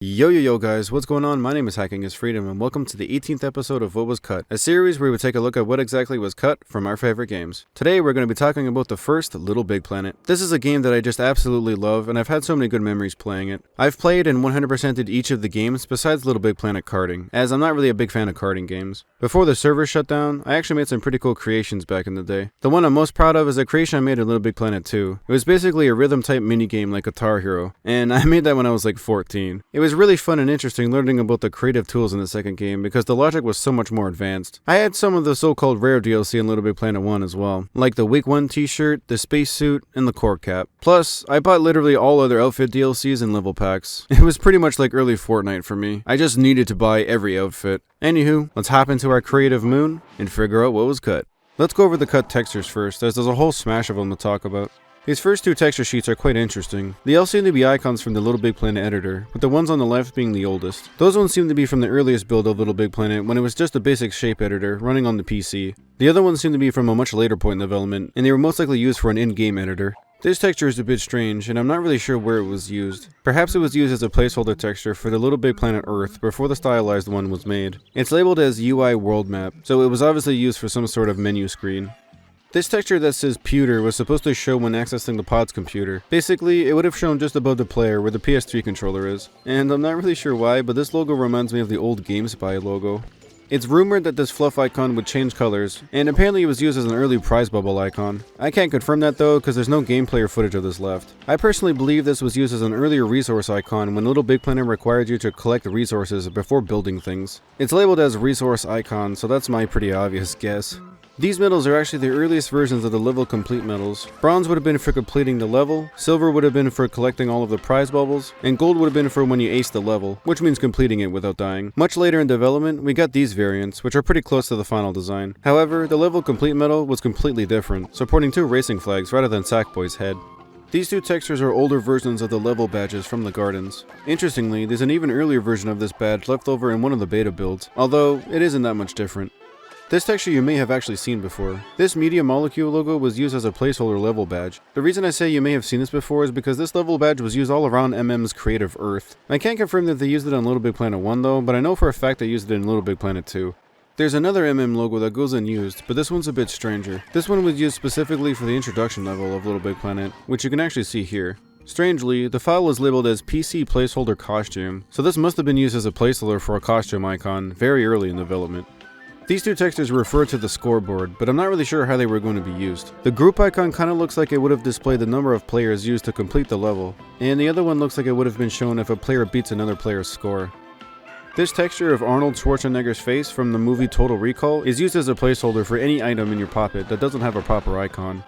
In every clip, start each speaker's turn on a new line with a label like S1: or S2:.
S1: Yo guys, what's going on? My name is HackingIsFreedom and welcome to the 18th episode of What Was Cut, a series where we take a look at what exactly was cut from our favorite games. Today we're going to be talking about the first LittleBigPlanet. This is a game that I just absolutely love and I've had so many good memories playing it. I've played and 100%ed each of the games besides LittleBigPlanet karting, as I'm not really a big fan of karting games. Before the server shut down, I actually made some pretty cool creations back in the day. The one I'm most proud of is a creation I made in LittleBigPlanet 2. It was basically a rhythm type minigame like Guitar Hero, and I made that when I was like 14. It was really fun and interesting learning about the creative tools in the second game because the logic was so much more advanced. I had some of the so-called rare DLC in LittleBigPlanet 1 as well, like the Week 1 t-shirt, the spacesuit, and the core cap. Plus, I bought literally all other outfit DLCs and level packs. It was pretty much like early Fortnite for me. I just needed to buy every outfit. Anywho, let's hop into our creative moon and figure out what was cut. Let's go over the cut textures first, as there's a whole smash of them to talk about. These first two texture sheets are quite interesting. They all seem to be icons from the LittleBigPlanet editor, with the ones on the left being the oldest. Those ones seem to be from the earliest build of LittleBigPlanet when it was just a basic shape editor running on the PC. The other ones seem to be from a much later point in development, and they were most likely used for an in-game editor. This texture is a bit strange, and I'm not really sure where it was used. Perhaps it was used as a placeholder texture for the LittleBigPlanet Earth before the stylized one was made. It's labeled as UI World Map, so it was obviously used for some sort of menu screen. This texture that says pewter was supposed to show when accessing the pod's computer. Basically, it would have shown just above the player where the PS3 controller is. And I'm not really sure why, but this logo reminds me of the old GameSpy logo. It's rumored that this fluff icon would change colors, and apparently it was used as an early prize bubble icon. I can't confirm that though, because there's no gameplay or footage of this left. I personally believe this was used as an earlier resource icon when LittleBigPlanet required you to collect resources before building things. It's labeled as resource icon, so that's my pretty obvious guess. These medals are actually the earliest versions of the level complete medals. Bronze would have been for completing the level, silver would have been for collecting all of the prize bubbles, and gold would have been for when you ace the level, which means completing it without dying. Much later in development, we got these variants, which are pretty close to the final design. However, the level complete medal was completely different, supporting two racing flags rather than Sackboy's head. These two textures are older versions of the level badges from the gardens. Interestingly, there's an even earlier version of this badge left over in one of the beta builds, although it isn't that much different. This texture you may have actually seen before. This Media Molecule logo was used as a placeholder level badge. The reason I say you may have seen this before is because this level badge was used all around MM's Creative Earth. I can't confirm that they used it on LittleBigPlanet 1 though, but I know for a fact they used it in LittleBigPlanet 2. There's another MM logo that goes unused, but this one's a bit stranger. This one was used specifically for the introduction level of LittleBigPlanet, which you can actually see here. Strangely, the file was labeled as PC Placeholder Costume, so this must have been used as a placeholder for a costume icon very early in development. These two textures refer to the scoreboard, but I'm not really sure how they were going to be used. The group icon kind of looks like it would have displayed the number of players used to complete the level, and the other one looks like it would have been shown if a player beats another player's score. This texture of Arnold Schwarzenegger's face from the movie Total Recall is used as a placeholder for any item in your pocket that doesn't have a proper icon.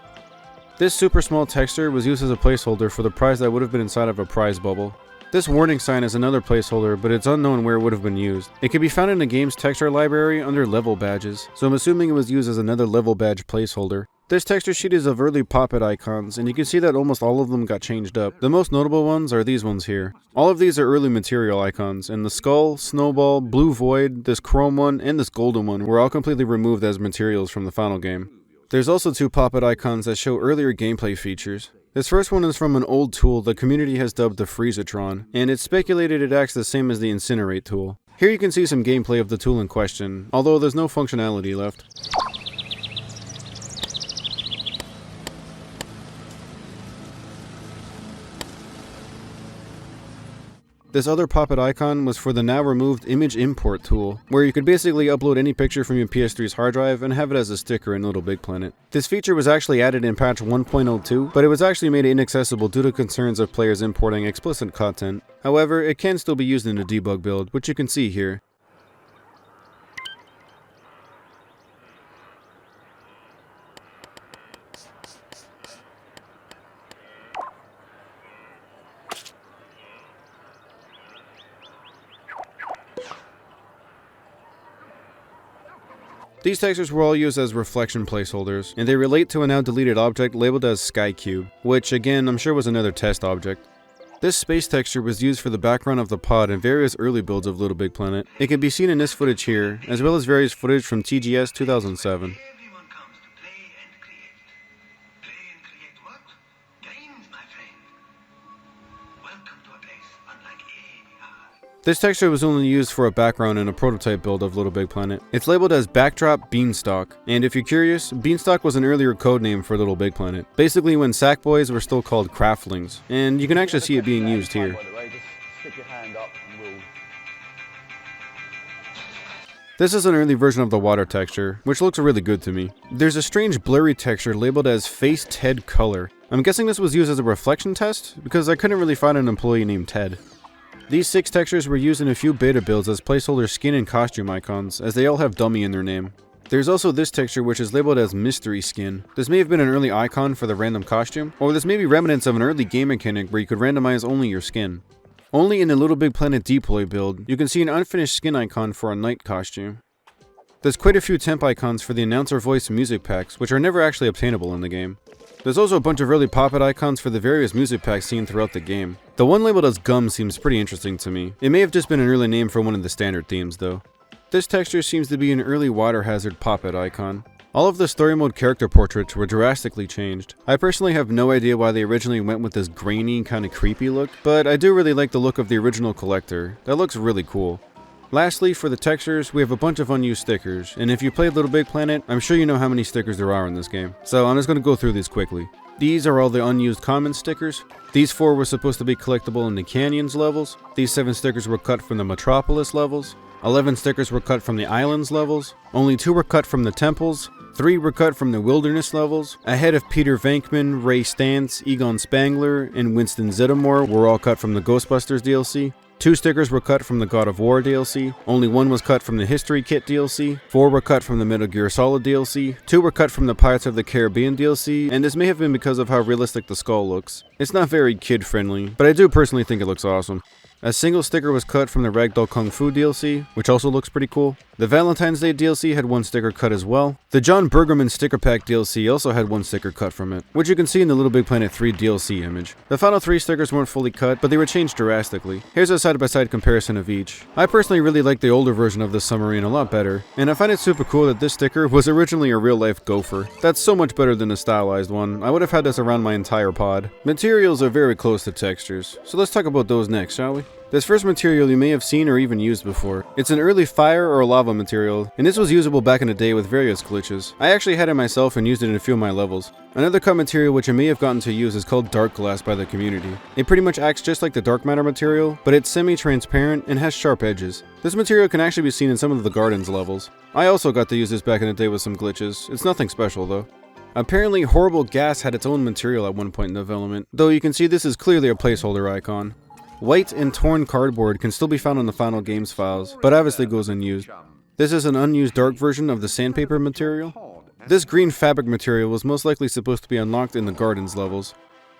S1: This super small texture was used as a placeholder for the prize that would have been inside of a prize bubble. This warning sign is another placeholder, but it's unknown where it would have been used. It can be found in the game's texture library under level badges, so I'm assuming it was used as another level badge placeholder. This texture sheet is of early Pop-It icons, and you can see that almost all of them got changed up. The most notable ones are these ones here. All of these are early material icons, and the skull, snowball, blue void, this chrome one, and this golden one were all completely removed as materials from the final game. There's also two Pop-It icons that show earlier gameplay features. This first one is from an old tool the community has dubbed the Freezatron, and it's speculated it acts the same as the Incinerate tool. Here you can see some gameplay of the tool in question, although there's no functionality left. This other Pop-It icon was for the now removed Image Import tool, where you could basically upload any picture from your PS3's hard drive and have it as a sticker in LittleBigPlanet. This feature was actually added in patch 1.02, but it was actually made inaccessible due to concerns of players importing explicit content. However, it can still be used in a debug build, which you can see here. These textures were all used as reflection placeholders, and they relate to a now deleted object labeled as SkyCube, which again I'm sure was another test object. This space texture was used for the background of the pod in various early builds of LittleBigPlanet. It can be seen in this footage here, as well as various footage from TGS 2007. This texture was only used for a background in a prototype build of LittleBigPlanet. It's labeled as Backdrop Beanstalk, and if you're curious, Beanstalk was an earlier codename for LittleBigPlanet, basically when Sackboys were still called Craftlings, and you can actually see it being used here. This is an early version of the water texture, which looks really good to me. There's a strange blurry texture labeled as Face Ted Color. I'm guessing this was used as a reflection test, because I couldn't really find an employee named Ted. These 6 textures were used in a few beta builds as placeholder skin and costume icons, as they all have dummy in their name. There's also this texture which is labeled as Mystery Skin. This may have been an early icon for the random costume, or this may be remnants of an early game mechanic where you could randomize only your skin. Only in the LittleBigPlanet deploy build, you can see an unfinished skin icon for a knight costume. There's quite a few temp icons for the announcer voice music packs, which are never actually obtainable in the game. There's also a bunch of early pop-it icons for the various music packs seen throughout the game. The one labeled as Gum seems pretty interesting to me. It may have just been an early name for one of the standard themes though. This texture seems to be an early water hazard pop-it icon. All of the story mode character portraits were drastically changed. I personally have no idea why they originally went with this grainy, kinda creepy look, but I do really like the look of the original collector. That looks really cool. Lastly, for the textures, we have a bunch of unused stickers, and if you played LittleBigPlanet, I'm sure you know how many stickers there are in this game. So I'm just going to go through these quickly. These are all the unused common stickers. These 4 were supposed to be collectible in the Canyons levels. These 7 stickers were cut from the Metropolis levels. 11 stickers were cut from the Islands levels. Only 2 were cut from the Temples. 3 were cut from the Wilderness levels. A head of Peter Venkman, Ray Stantz, Egon Spangler, and Winston Zeddemore were all cut from the Ghostbusters DLC. 2 stickers were cut from the God of War DLC, only 1 was cut from the History Kit DLC, 4 were cut from the Metal Gear Solid DLC, 2 were cut from the Pirates of the Caribbean DLC, and this may have been because of how realistic the skull looks. It's not very kid-friendly, but I do personally think it looks awesome. A single sticker was cut from the Ragdoll Kung Fu DLC, which also looks pretty cool. The Valentine's Day DLC had 1 sticker cut as well. The John Bergerman Sticker Pack DLC also had 1 sticker cut from it, which you can see in the LittleBigPlanet 3 DLC image. The final 3 stickers weren't fully cut, but they were changed drastically. Here's a side-by-side comparison of each. I personally really like the older version of this submarine a lot better, and I find it super cool that this sticker was originally a real-life gopher. That's so much better than a stylized one. I would have had this around my entire pod. Materials are very close to textures, so let's talk about those next, shall we? This first material you may have seen or even used before. It's an early fire or lava material, and this was usable back in the day with various glitches. I actually had it myself and used it in a few of my levels. Another cut material which I may have gotten to use is called Dark Glass by the community. It pretty much acts just like the dark matter material, but it's semi-transparent and has sharp edges. This material can actually be seen in some of the gardens levels. I also got to use this back in the day with some glitches. It's nothing special though. Apparently, Horrible Gas had its own material at one point in development, though you can see this is clearly a placeholder icon. White and torn cardboard can still be found in the final games files, but obviously goes unused. This is an unused dark version of the sandpaper material. This green fabric material was most likely supposed to be unlocked in the gardens levels.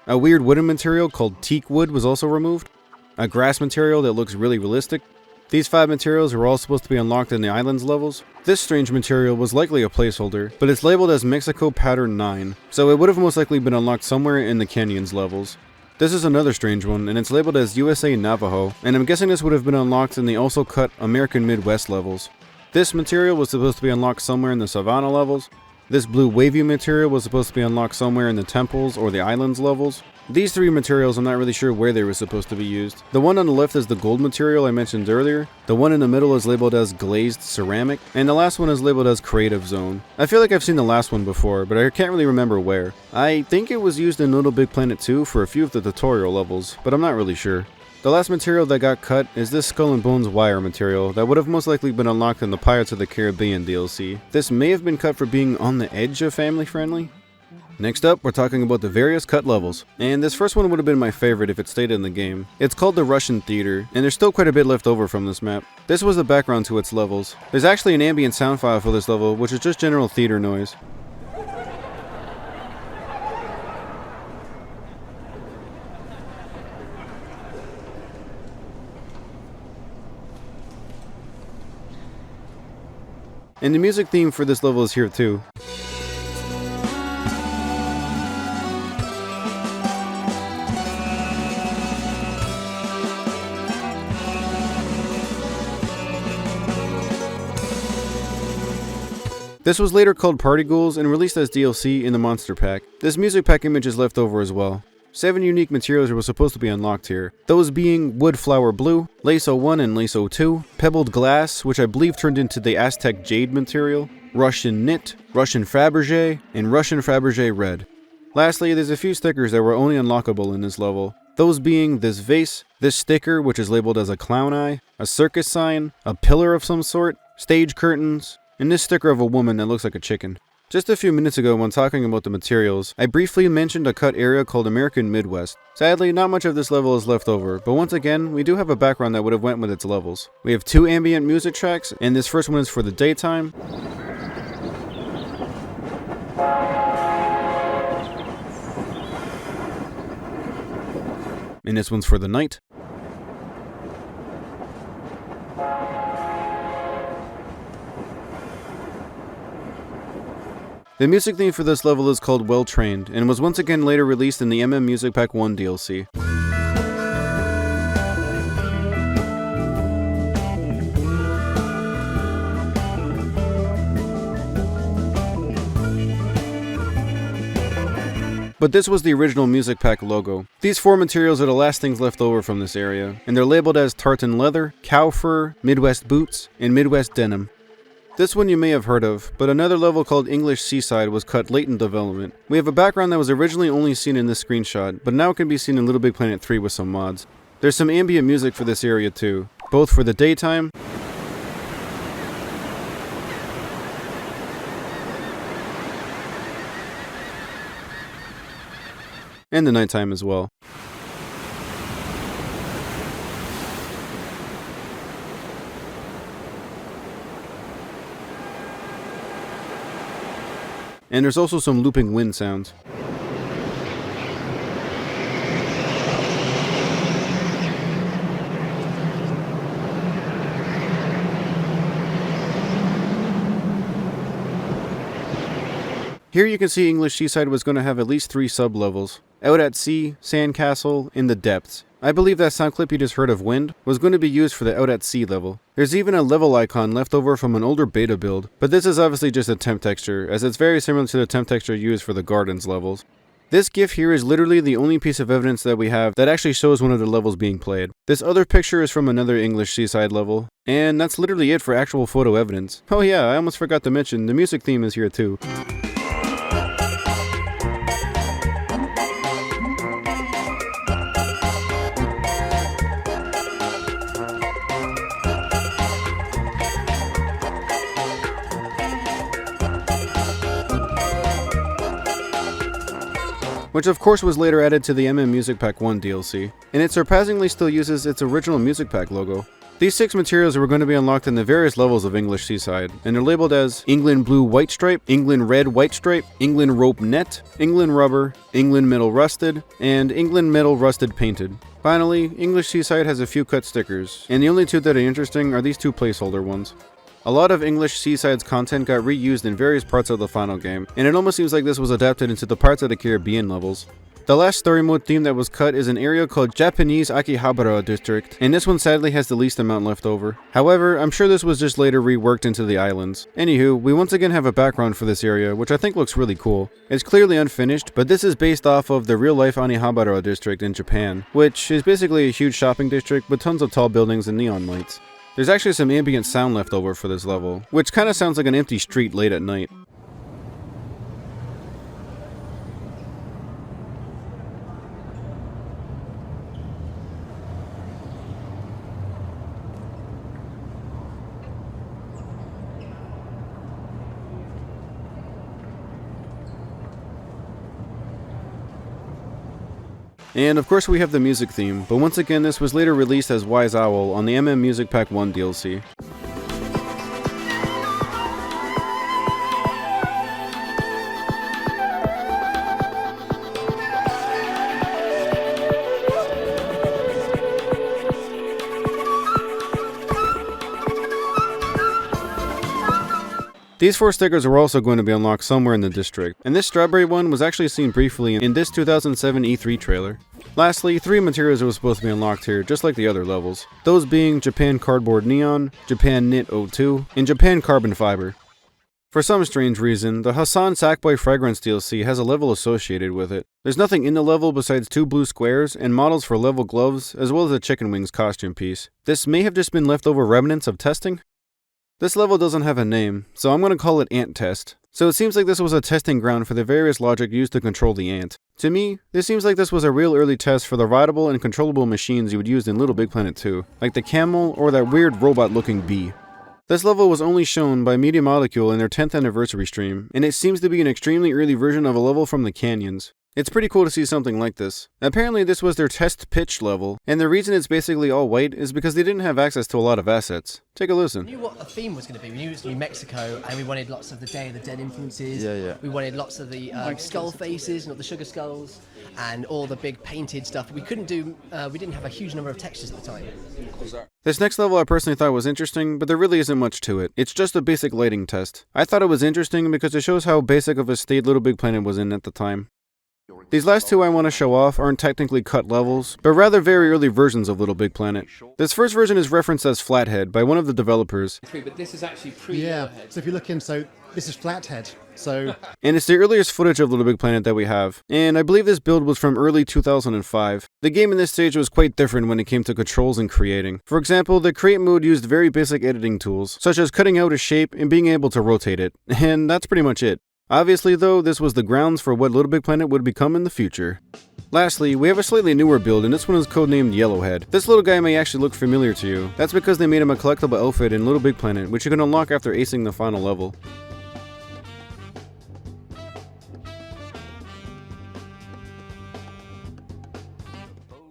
S1: A weird wooden material called teak wood was also removed. A grass material that looks really realistic. These 5 materials were all supposed to be unlocked in the islands levels. This strange material was likely a placeholder, but it's labeled as Mexico Pattern 9, so it would have most likely been unlocked somewhere in the Canyons levels. This is another strange one, and it's labeled as USA Navajo, and I'm guessing this would have been unlocked in the also cut American Midwest levels. This material was supposed to be unlocked somewhere in the Savannah levels. This blue wavy material was supposed to be unlocked somewhere in the Temples or the Islands levels. These 3 materials I'm not really sure where they were supposed to be used. The one on the left is the gold material I mentioned earlier, the one in the middle is labeled as glazed ceramic, and the last one is labeled as creative zone. I feel like I've seen the last one before, but I can't really remember where. I think it was used in LittleBigPlanet 2 for a few of the tutorial levels, but I'm not really sure. The last material that got cut is this Skull and Bones wire material that would have most likely been unlocked in the Pirates of the Caribbean DLC. This may have been cut for being on the edge of family friendly. Next up, we're talking about the various cut levels, and this first one would have been my favorite if it stayed in the game. It's called the Russian Theater, and there's still quite a bit left over from this map. This was the background to its levels. There's actually an ambient sound file for this level, which is just general theater noise. And the music theme for this level is here too. This was later called Party Ghouls and released as DLC in the Monster Pack. This music pack image is left over as well. 7 unique materials were supposed to be unlocked here, those being Wood Flower Blue, Lace 01 and Lace 02, Pebbled Glass, which I believe turned into the Aztec Jade material, Russian Knit, Russian Fabergé, and Russian Fabergé Red. Lastly, there's a few stickers that were only unlockable in this level, those being this vase, this sticker which is labeled as a clown eye, a circus sign, a pillar of some sort, stage curtains, and this sticker of a woman that looks like a chicken. Just a few minutes ago when talking about the materials, I briefly mentioned a cut area called American Midwest. Sadly, not much of this level is left over, but once again, we do have a background that would have went with its levels. We have 2 ambient music tracks, and this first one is for the daytime. And this one's for the night. The music theme for this level is called Well Trained, and was once again later released in the Music Pack 1 DLC. But this was the original Music Pack logo. These 4 materials are the last things left over from this area, and they're labeled as tartan leather, cow fur, Midwest boots, and Midwest denim. This one you may have heard of, but another level called English Seaside was cut late in development. We have a background that was originally only seen in this screenshot, but now can be seen in LittleBigPlanet 3 with some mods. There's some ambient music for this area too, both for the daytime and the nighttime as well. And there's also some looping wind sounds. Here you can see English Seaside was going to have at least 3 sub-levels. Out at Sea, Sandcastle, in the Depths. I believe that sound clip you just heard of Wind was going to be used for the Out at Sea level. There's even a level icon left over from an older beta build, but this is obviously just a temp texture, as it's very similar to the temp texture used for the Gardens levels. This GIF here is literally the only piece of evidence that we have that actually shows one of the levels being played. This other picture is from another English Seaside level, and that's literally it for actual photo evidence. Oh yeah, I almost forgot to mention, the music theme is here too. Which of course was later added to the Music Pack 1 DLC, and it surprisingly still uses its original Music Pack logo. These 6 materials were going to be unlocked in the various levels of English Seaside, and they're labeled as England Blue White Stripe, England Red White Stripe, England Rope Net, England Rubber, England Metal Rusted, and England Metal Rusted Painted. Finally, English Seaside has a few cut stickers, and the only 2 that are interesting are these 2 placeholder ones. A lot of English Seaside's content got reused in various parts of the final game, and it almost seems like this was adapted into the Parts of the Caribbean levels. The last story mode theme that was cut is an area called Japanese Akihabara District, and this one sadly has the least amount left over. However, I'm sure this was just later reworked into the islands. Anywho, we once again have a background for this area, which I think looks really cool. It's clearly unfinished, but this is based off of the real-life Akihabara District in Japan, which is basically a huge shopping district with tons of tall buildings and neon lights. There's actually some ambient sound left over for this level, which kinda sounds like an empty street late at night. And of course we have the music theme, but once again this was later released as Wise Owl on the Music Pack 1 DLC. These 4 stickers were also going to be unlocked somewhere in the district, and this strawberry one was actually seen briefly in this 2007 E3 trailer. Lastly, 3 materials were supposed to be unlocked here, just like the other levels, those being Japan Cardboard Neon, Japan Knit 02, and Japan Carbon Fiber. For some strange reason, the Hassan Sackboy Fragrance DLC has a level associated with it. There's nothing in the level besides 2 blue squares and models for level gloves, as well as a chicken wings costume piece. This may have just been leftover remnants of testing. This level doesn't have a name, so I'm going to call it Ant Test. So it seems like this was a testing ground for the various logic used to control the ant. To me, this seems like this was a real early test for the rideable and controllable machines you would use in LittleBigPlanet 2, like the camel or that weird robot-looking bee. This level was only shown by Media Molecule in their 10th anniversary stream, and it seems to be an extremely early version of a level from the Canyons. It's pretty cool to see something like this. Apparently this was their test pitch level, and the reason it's basically all white is because they didn't have access to a lot of assets. Take a listen.
S2: We knew what the theme was going to be. We knew it was New Mexico, and we wanted lots of the Day of the Dead influences.
S3: Yeah.
S2: We wanted lots of the skull faces, not the sugar skulls, and all the big painted stuff. We couldn't do, we didn't have a huge number of textures at the time.
S1: This next level I personally thought was interesting, but there really isn't much to it. It's just a basic lighting test. I thought it was interesting because it shows how basic of a state LittleBigPlanet was in at the time. These last two I want to show off aren't technically cut levels, but rather very early versions of LittleBigPlanet. This first version is referenced as Flathead by one of the developers.
S4: But this is actually pre-Yellowhead.
S5: Yeah, so if you look in, so this is Flathead, so...
S1: And it's the earliest footage of LittleBigPlanet that we have, and I believe this build was from early 2005. The game in this stage was quite different when it came to controls and creating. For example, the create mode used very basic editing tools, such as cutting out a shape and being able to rotate it, and that's pretty much it. Obviously though, this was the grounds for what LittleBigPlanet would become in the future. Lastly, we have a slightly newer build, and this one is codenamed Yellowhead. This little guy may actually look familiar to you. That's because they made him a collectible outfit in LittleBigPlanet, which you can unlock after acing the final level.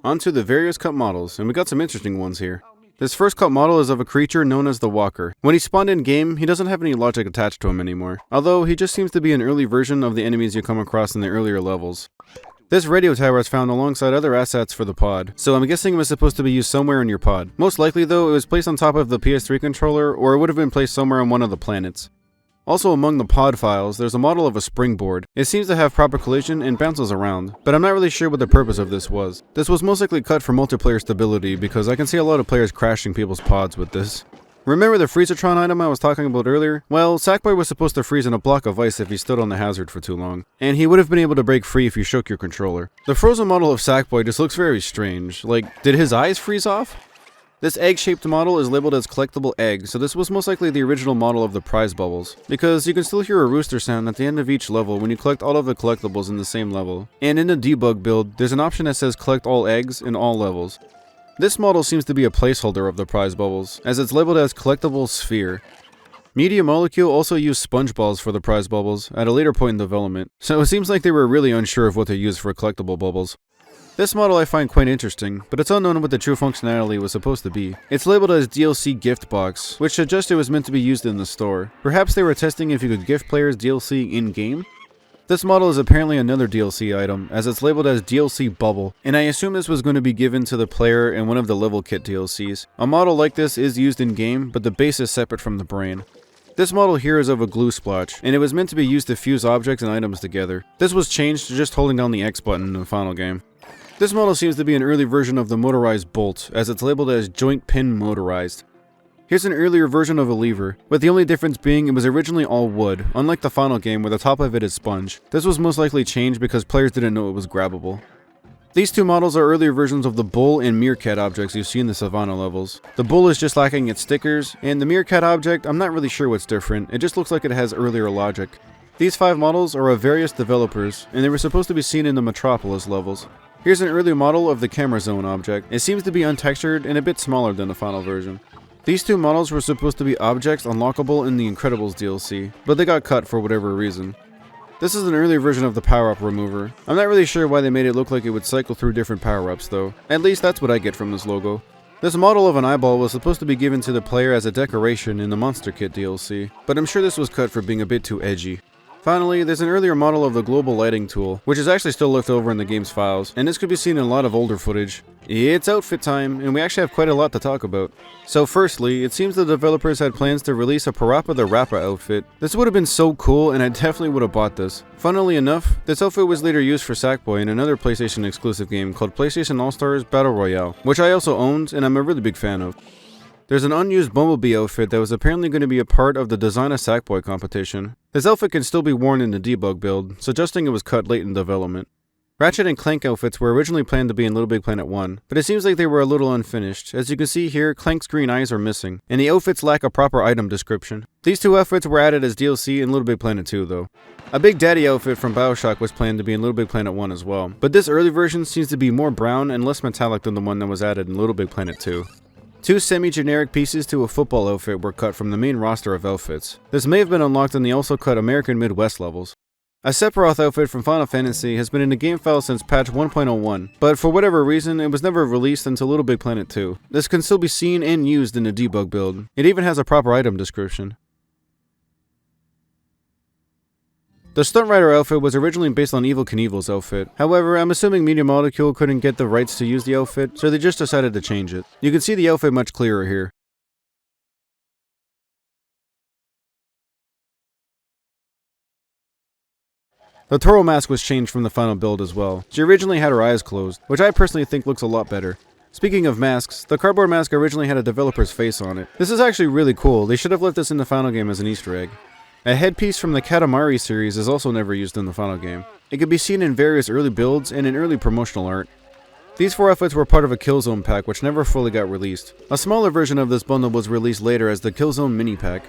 S1: Onto the various cut models, and we got some interesting ones here. This first cut model is of a creature known as the Walker. When he spawned in game, he doesn't have any logic attached to him anymore, although he just seems to be an early version of the enemies you come across in the earlier levels. This radio tower is found alongside other assets for the pod, so I'm guessing it was supposed to be used somewhere in your pod. Most likely though, it was placed on top of the PS3 controller, or it would have been placed somewhere on one of the planets. Also among the pod files, there's a model of a springboard. It seems to have proper collision and bounces around, but I'm not really sure what the purpose of this was. This was most likely cut for multiplayer stability because I can see a lot of players crashing people's pods with this. Remember the Freezatron item I was talking about earlier? Well, Sackboy was supposed to freeze in a block of ice if he stood on the hazard for too long, and he would have been able to break free if you shook your controller. The frozen model of Sackboy just looks very strange. Like, did his eyes freeze off? This egg-shaped model is labeled as collectible egg, so this was most likely the original model of the prize bubbles, because you can still hear a rooster sound at the end of each level when you collect all of the collectibles in the same level. And in the debug build, there's an option that says collect all eggs in all levels. This model seems to be a placeholder of the prize bubbles, as it's labeled as collectible sphere. Media Molecule also used sponge balls for the prize bubbles at a later point in development, so it seems like they were really unsure of what to use for collectible bubbles. This model I find quite interesting, but it's unknown what the true functionality was supposed to be. It's labeled as DLC Gift Box, which suggests it was meant to be used in the store. Perhaps they were testing if you could gift players DLC in-game? This model is apparently another DLC item, as it's labeled as DLC Bubble, and I assume this was going to be given to the player in one of the level kit DLCs. A model like this is used in-game, but the base is separate from the brain. This model here is of a glue splotch, and it was meant to be used to fuse objects and items together. This was changed to just holding down the X button in the final game. This model seems to be an early version of the motorized bolt, as it's labeled as joint pin motorized. Here's an earlier version of a lever, with the only difference being it was originally all wood, unlike the final game where the top of it is sponge. This was most likely changed because players didn't know it was grabbable. These two models are earlier versions of the bull and meerkat objects you see in the Savannah levels. The bull is just lacking its stickers, and the meerkat object, I'm not really sure what's different, it just looks like it has earlier logic. These 5 models are of various developers, and they were supposed to be seen in the Metropolis levels. Here's an early model of the camera zone object. It seems to be untextured and a bit smaller than the final version. These two models were supposed to be objects unlockable in the Incredibles DLC, but they got cut for whatever reason. This is an earlier version of the power-up remover. I'm not really sure why they made it look like it would cycle through different power-ups though. At least that's what I get from this logo. This model of an eyeball was supposed to be given to the player as a decoration in the Monster Kit DLC, but I'm sure this was cut for being a bit too edgy. Finally, there's an earlier model of the global lighting tool, which is actually still left over in the game's files, and this could be seen in a lot of older footage. It's outfit time, and we actually have quite a lot to talk about. So firstly, it seems the developers had plans to release a Parappa the Rapper outfit. This would have been so cool, and I definitely would have bought this. Funnily enough, this outfit was later used for Sackboy in another PlayStation exclusive game called PlayStation All-Stars Battle Royale, which I also owned, and I'm a really big fan of. There's an unused Bumblebee outfit that was apparently going to be a part of the Design a Sackboy competition. This outfit can still be worn in the debug build, suggesting it was cut late in development. Ratchet and Clank outfits were originally planned to be in LittleBigPlanet 1, but it seems like they were a little unfinished. As you can see here, Clank's green eyes are missing, and the outfits lack a proper item description. These two outfits were added as DLC in LittleBigPlanet 2 though. A Big Daddy outfit from BioShock was planned to be in LittleBigPlanet 1 as well, but this early version seems to be more brown and less metallic than the one that was added in LittleBigPlanet 2. Two semi-generic pieces to a football outfit were cut from the main roster of outfits. This may have been unlocked in the also cut American Midwest levels. A Sephiroth outfit from Final Fantasy has been in the game file since patch 1.01, but for whatever reason, it was never released until LittleBigPlanet 2. This can still be seen and used in the debug build. It even has a proper item description. The Stunt Rider outfit was originally based on Evel Knievel's outfit. However, I'm assuming Media Molecule couldn't get the rights to use the outfit, so they just decided to change it. You can see the outfit much clearer here. The Toro mask was changed from the final build as well. She originally had her eyes closed, which I personally think looks a lot better. Speaking of masks, the cardboard mask originally had a developer's face on it. This is actually really cool. They should have left this in the final game as an Easter egg. A headpiece from the Katamari series is also never used in the final game. It could be seen in various early builds and in early promotional art. These four outfits were part of a Killzone pack which never fully got released. A smaller version of this bundle was released later as the Killzone mini pack.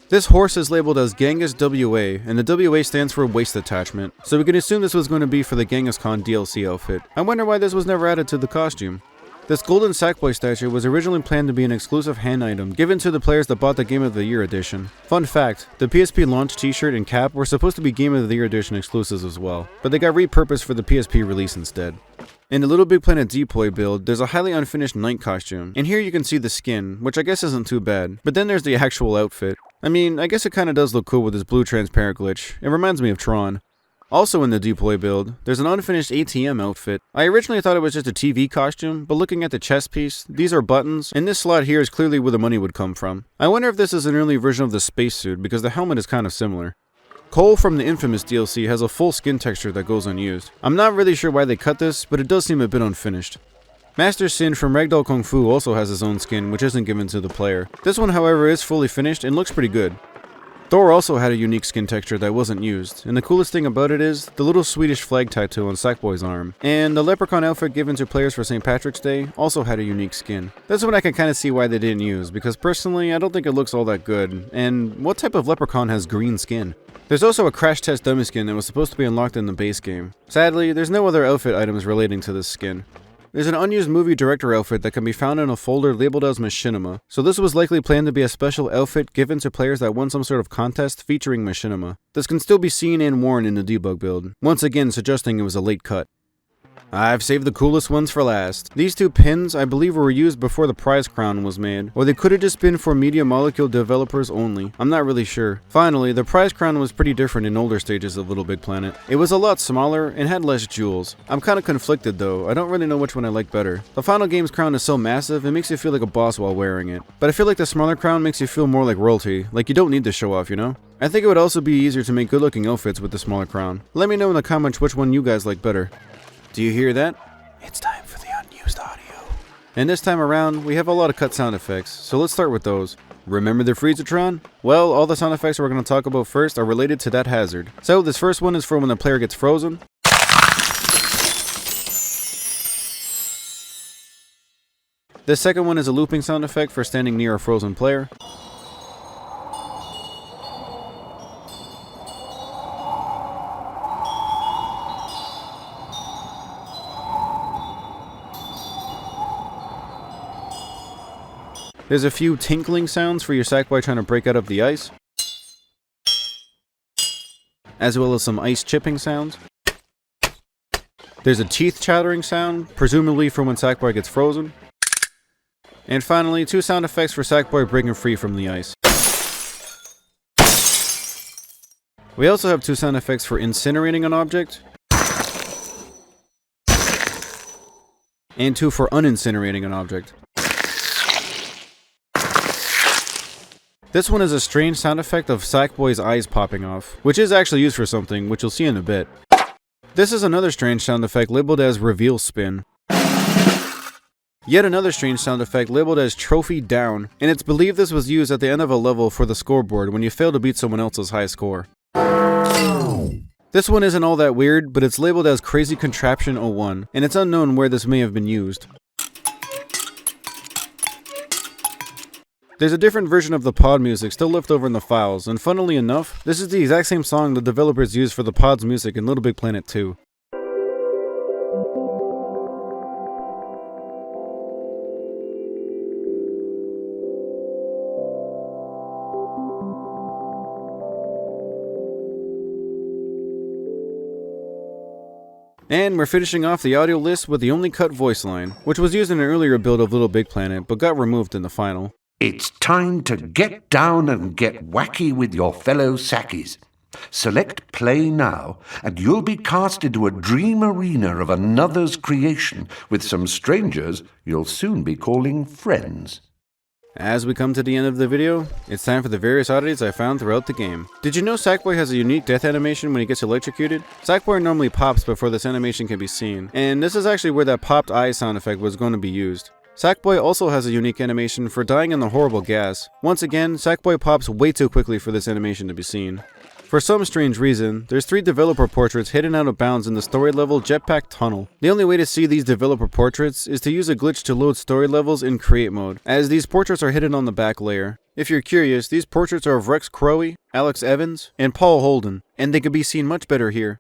S1: This horse is labeled as Genghis WA, and the WA stands for Waist Attachment, so we can assume this was going to be for the Genghis Khan DLC outfit. I wonder why this was never added to the costume. This golden Sackboy statue was originally planned to be an exclusive hand item given to the players that bought the Game of the Year edition. Fun fact, the PSP launch t-shirt and cap were supposed to be Game of the Year edition exclusives as well, but they got repurposed for the PSP release instead. In the LittleBigPlanet Deploy build, there's a highly unfinished Knight costume, and here you can see the skin, which I guess isn't too bad, but then there's the actual outfit. I mean, I guess it kinda does look cool with this blue transparent glitch. It reminds me of Tron. Also in the Deploy build, there's an unfinished ATM outfit. I originally thought it was just a TV costume, but looking at the chest piece, these are buttons, and this slot here is clearly where the money would come from. I wonder if this is an early version of the spacesuit, because the helmet is kind of similar. Cole from the Infamous DLC has a full skin texture that goes unused. I'm not really sure why they cut this, but it does seem a bit unfinished. Master Sin from Ragdoll Kung Fu also has his own skin, which isn't given to the player. This one, however, is fully finished and looks pretty good. Thor also had a unique skin texture that wasn't used, and the coolest thing about it is the little Swedish flag tattoo on Sackboy's arm. And the leprechaun outfit given to players for St. Patrick's Day also had a unique skin. That's what I can kind of see why they didn't use, because personally I don't think it looks all that good, and what type of leprechaun has green skin? There's also a crash test dummy skin that was supposed to be unlocked in the base game. Sadly, there's no other outfit items relating to this skin. There's an unused movie director outfit that can be found in a folder labeled as Machinima, so this was likely planned to be a special outfit given to players that won some sort of contest featuring Machinima. This can still be seen and worn in the debug build, once again suggesting it was a late cut. I've saved the coolest ones for last. These two pins, I believe, were used before the prize crown was made, or they could have just been for Media Molecule developers only. I'm not really sure. Finally, the prize crown was pretty different in older stages of LittleBigPlanet. It was a lot smaller and had less jewels. I'm kinda conflicted though, I don't really know which one I like better. The final game's crown is so massive, it makes you feel like a boss while wearing it. But I feel like the smaller crown makes you feel more like royalty, like you don't need to show off, you know? I think it would also be easier to make good looking outfits with the smaller crown. Let me know in the comments which one you guys like better. Do you hear that? It's time for the unused audio. And this time around, we have a lot of cut sound effects, so let's start with those. Remember the Freezatron? Well, all the sound effects we're going to talk about first are related to that hazard. So this first one is for when the player gets frozen. This second one is a looping sound effect for standing near a frozen player. There's a few tinkling sounds for your Sackboy trying to break out of the ice, as well as some ice chipping sounds. There's a teeth chattering sound, presumably for when Sackboy gets frozen. And finally, two sound effects for Sackboy breaking free from the ice. We also have two sound effects for incinerating an object, and two for unincinerating an object. This one is a strange sound effect of Sackboy's eyes popping off, which is actually used for something, which you'll see in a bit. This is another strange sound effect labeled as Reveal Spin. Yet another strange sound effect labeled as trophy down, and it's believed this was used at the end of a level for the scoreboard when you fail to beat someone else's high score. This one isn't all that weird, but it's labeled as Crazy Contraption 01, and it's unknown where this may have been used. There's a different version of the pod music still left over in the files, and funnily enough, this is the exact same song the developers used for the pod's music in LittleBigPlanet 2. And we're finishing off the audio list with the only cut voice line, which was used in an earlier build of LittleBigPlanet, but got removed in the final.
S3: It's time to get down and get wacky with your fellow Sackies. Select Play Now, and you'll be cast into a dream arena of another's creation with some strangers you'll soon be calling friends.
S1: As we come to the end of the video, it's time for the various oddities I found throughout the game. Did you know Sackboy has a unique death animation when he gets electrocuted? Sackboy normally pops before this animation can be seen, and this is actually where that popped eye sound effect was going to be used. Sackboy also has a unique animation for dying in the horrible gas. Once again, Sackboy pops way too quickly for this animation to be seen. For some strange reason, there's 3 developer portraits hidden out of bounds in the story level jetpack tunnel. The only way to see these developer portraits is to use a glitch to load story levels in create mode, as these portraits are hidden on the back layer. If you're curious, these portraits are of Rex Crowe, Alex Evans, and Paul Holden, and they could be seen much better here.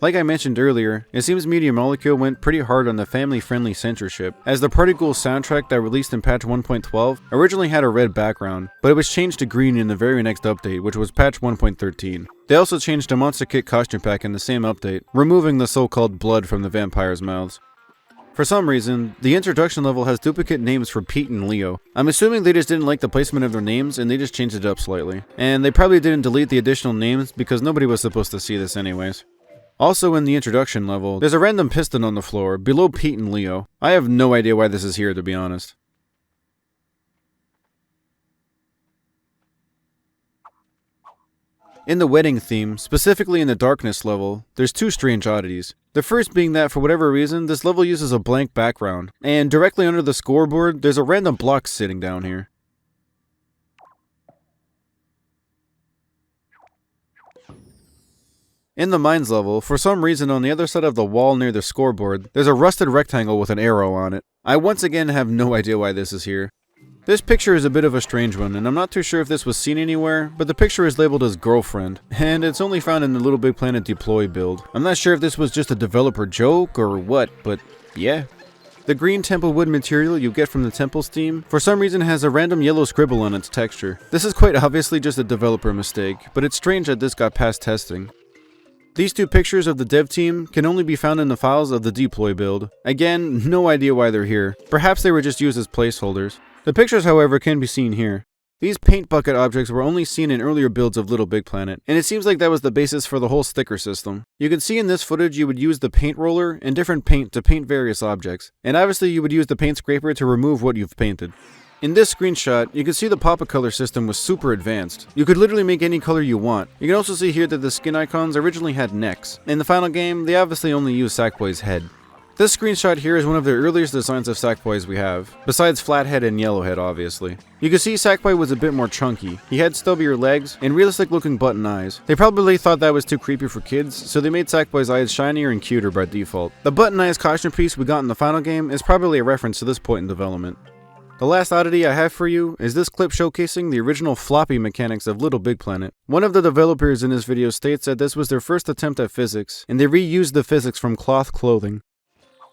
S1: Like I mentioned earlier, it seems Media Molecule went pretty hard on the family-friendly censorship, as the Party Ghouls soundtrack that released in patch 1.12 originally had a red background, but it was changed to green in the very next update, which was patch 1.13. They also changed the Monster Kit costume pack in the same update, removing the so-called blood from the vampires' mouths. For some reason, the introduction level has duplicate names for Pete and Leo. I'm assuming they just didn't like the placement of their names and they just changed it up slightly. And they probably didn't delete the additional names because nobody was supposed to see this anyways. Also in the introduction level, there's a random piston on the floor, below Pete and Leo. I have no idea why this is here, to be honest. In the wedding theme, specifically in the darkness level, there's 2 strange oddities. The first being that for whatever reason, this level uses a blank background, and directly under the scoreboard, there's a random block sitting down here. In the mines level, for some reason on the other side of the wall near the scoreboard, there's a rusted rectangle with an arrow on it. I once again have no idea why this is here. This picture is a bit of a strange one, and I'm not too sure if this was seen anywhere, but the picture is labeled as girlfriend, and it's only found in the LittleBigPlanet deploy build. I'm not sure if this was just a developer joke or what, but yeah. The green temple wood material you get from the temple's theme, for some reason has a random yellow scribble on its texture. This is quite obviously just a developer mistake, but it's strange that this got past testing. These 2 pictures of the dev team can only be found in the files of the deploy build. Again, no idea why they're here. Perhaps they were just used as placeholders. The pictures, however, can be seen here. These paint bucket objects were only seen in earlier builds of LittleBigPlanet, and it seems like that was the basis for the whole sticker system. You can see in this footage you would use the paint roller and different paint to paint various objects, and obviously you would use the paint scraper to remove what you've painted. In this screenshot, you can see the pop-up color system was super advanced. You could literally make any color you want. You can also see here that the skin icons originally had necks. In the final game, they obviously only used Sackboy's head. This screenshot here is one of the earliest designs of Sackboys we have, besides Flathead and Yellowhead obviously. You can see Sackboy was a bit more chunky. He had stubbier legs and realistic looking button eyes. They probably thought that was too creepy for kids, so they made Sackboy's eyes shinier and cuter by default. The button eyes costume piece we got in the final game is probably a reference to this point in development. The last oddity I have for you is this clip showcasing the original floppy mechanics of LittleBigPlanet. One of the developers in this video states that this was their first attempt at physics, and they reused the physics from cloth clothing.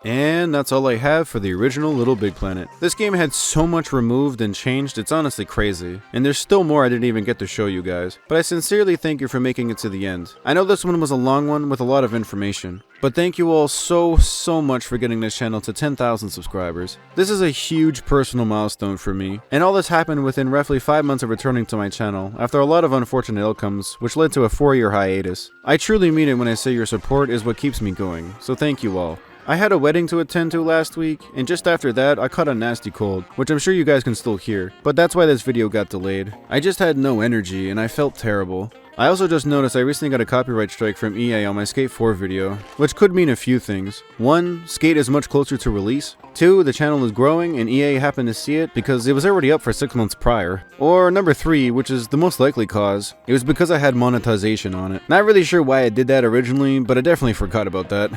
S1: And that's all I have for the original LittleBigPlanet. This game had so much removed and changed, it's honestly crazy. And there's still more I didn't even get to show you guys. But I sincerely thank you for making it to the end. I know this one was a long one with a lot of information. But thank you all so much for getting this channel to 10,000 subscribers. This is a huge personal milestone for me. And all this happened within roughly 5 months of returning to my channel, after a lot of unfortunate outcomes, which led to a 4-year hiatus. I truly mean it when I say your support is what keeps me going, so thank you all. I had a wedding to attend to last week, and just after that, I caught a nasty cold, which I'm sure you guys can still hear, but that's why this video got delayed. I just had no energy, and I felt terrible. I also just noticed I recently got a copyright strike from EA on my Skate 4 video, which could mean a few things. 1, Skate is much closer to release. 2, the channel is growing and EA happened to see it because it was already up for 6 months prior. Or number 3, which is the most likely cause, it was because I had monetization on it. Not really sure why I did that originally, but I definitely forgot about that.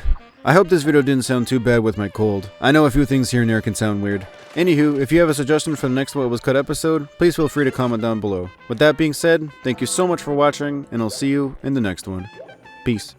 S1: I hope this video didn't sound too bad with my cold. I know a few things here and there can sound weird. Anywho, if you have a suggestion for the next What Was Cut episode, please feel free to comment down below. With that being said, thank you so much for watching, and I'll see you in the next one. Peace.